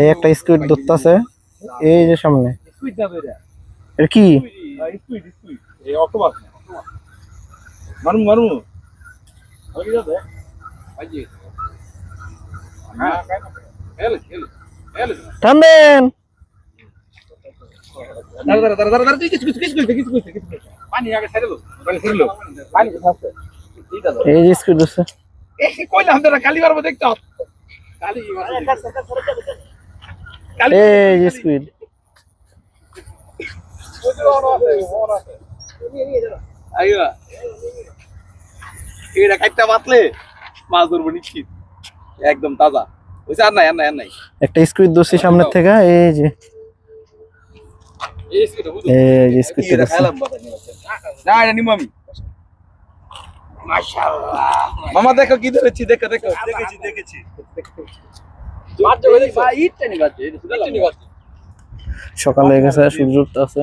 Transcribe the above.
এই একটা স্কুইড ধরতেছে এই যে সামনে। এটা কি? থামেন। এই যে স্কুইড ধরছে। এই যে স্কুইড। এটা কাটটা বাতলে মাছ ধরবো নিশ্চিত, একদম তাজা হইছে। আর নাই একটা স্কুইড ধরছি সামনের থেকে। এই যে এই যে স্কুইড এটা ধরছে। খাইলাম না, এটা নিমু আমি। মাশাআল্লাহ মামা দেখো কি ধরেছি, দেখো দেখেছি সকাল হয়ে গেছে, সূর্য উঠতে আছে।